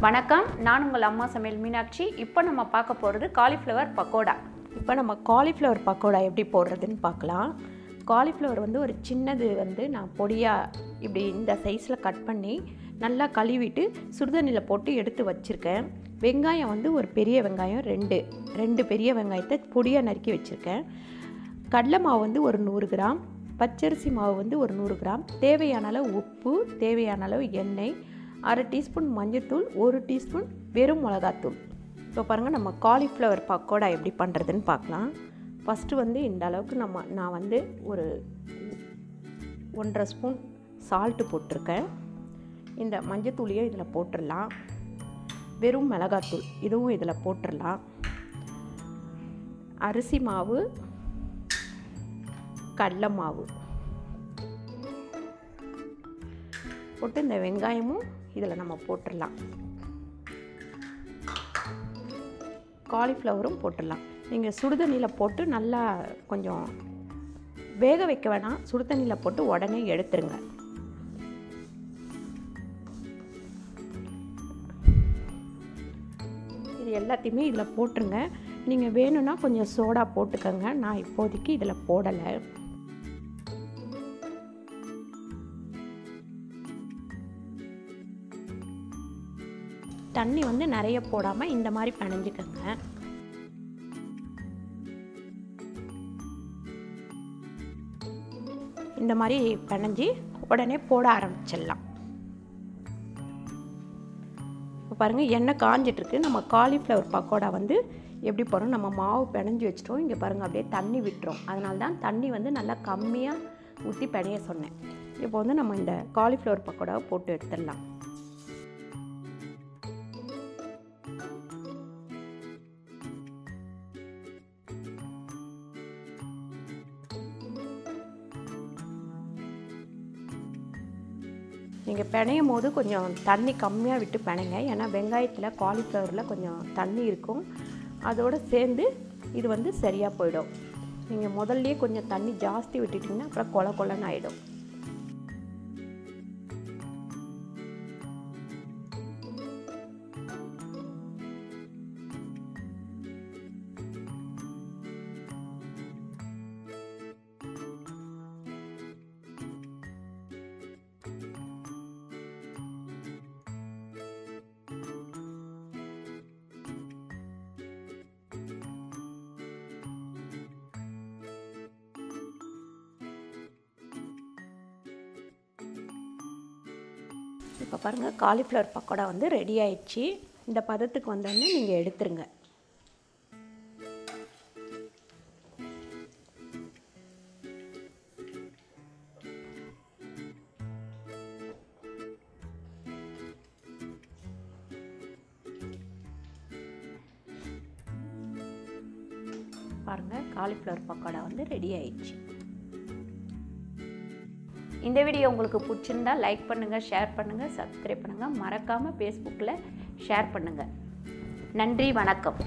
வணக்கம், நான் உங்கள் அம்மா சமையல் மீனாட்சி. இப்போ நம்ம பார்க்க போகிறது காலிஃப்ளவர் பக்கோடா. இப்போ நம்ம காலிஃப்ளவர் பக்கோடா எப்படி போடுறதுன்னு பார்க்கலாம். காலிஃப்ளவர் வந்து ஒரு சின்னது வந்து நான் பொடியாக இப்படி இந்த சைஸில் கட் பண்ணி நல்லா கழுவிட்டு சுடுதண்ணியில் போட்டு எடுத்து வச்சுருக்கேன். வெங்காயம் வந்து ஒரு பெரிய வெங்காயம் ரெண்டு பெரிய வெங்காயத்தை பொடியாக நறுக்கி வச்சுருக்கேன். கடலை மாவு வந்து ஒரு 100 கிராம், பச்சரிசி மாவு வந்து ஒரு 100 கிராம், தேவையான அளவு உப்பு, தேவையான அளவு எண்ணெய், 1/2 டீஸ்பூன் மஞ்சள்தூள், 1 டீஸ்பூன் வெறும் மிளகாத்தூள். இப்போ பாருங்கள், நம்ம காலிஃப்ளவர் பக்கோடா எப்படி பண்ணுறதுன்னு பார்க்கலாம். ஃபஸ்ட்டு வந்து இந்த அளவுக்கு நான் வந்து ஒரு 1.5 ஸ்பூன் சால்ட்டு போட்டிருக்கேன். இந்த மஞ்சத்தூளையும் இதில் போட்டுடலாம். வெறும் மிளகாத்தூள் இதுவும் இதில் போட்டுடலாம். அரிசி மாவு, கடலை மாவு போட்டு இந்த வெங்காயமும் இதில் நம்ம போட்டுடலாம். காலிஃப்ளவரும் போட்டுடலாம். நீங்கள் சுடுதண்ணியில் போட்டு நல்லா கொஞ்சம் வேக வைக்க வேணாம், சுடுதண்ணியில் போட்டு உடனே எடுத்துருங்க. இது எல்லாத்தையுமே இதில் போட்டுருங்க. நீங்கள் வேணும்னா கொஞ்சம் சோடா போட்டுக்கோங்க. நான் இப்போதைக்கு இதில் போடலை. தண்ணி வந்து நிறைய போடாமல் இந்த மாதிரி பிணைஞ்சிக்கோங்க. இந்த மாதிரி பிணைஞ்சி உடனே போட ஆரம்பிச்சிடலாம். இப்போ பாருங்கள், எண்ணெய் காஞ்சிட்ருக்கு. நம்ம காலிஃப்ளவர் பக்கோடா வந்து எப்படி போகிறோம், நம்ம மாவு பிணைஞ்சி வச்சிட்டோம். இங்கே பாருங்கள், அப்படியே தண்ணி விட்டுரும். அதனால தான் தண்ணி வந்து நல்லா கம்மியாக ஊற்றி பிணைய சொன்னேன். இப்போ வந்து நம்ம இந்த காலிஃப்ளவர் பக்கோடாவை போட்டு எடுத்துடலாம். நீங்கள் பிணையும் போது கொஞ்சம் தண்ணி கம்மியாக விட்டு பிணைங்க. ஏன்னா வெங்காயத்தில் காலிஃப்ளவரில் கொஞ்சம் தண்ணி இருக்கும். அதோடு சேர்ந்து இது வந்து சரியாக போயிடும். நீங்கள் முதல்லையே கொஞ்சம் தண்ணி ஜாஸ்தி விட்டுட்டிங்கன்னா அப்புறம் கொல கொலன்னு ஆகிடும். இப்போ பாருங்கள், காலிஃப்ளவர் பக்கோடா வந்து ரெடி ஆயிடுச்சு. இந்த பதத்துக்கு வந்தோடனே நீங்கள் எடுத்துருங்க. பாருங்கள், காலிஃப்ளவர் பக்கோடா வந்து ரெடி ஆயிடுச்சு. இந்த வீடியோ உங்களுக்கு பிடிச்சிருந்தா லைக் பண்ணுங்கள், ஷேர் பண்ணுங்கள், சப்ஸ்கிரைப் பண்ணுங்கள். மறக்காமல் ஃபேஸ்புக்கில் ஷேர் பண்ணுங்கள். நன்றி, வணக்கம்.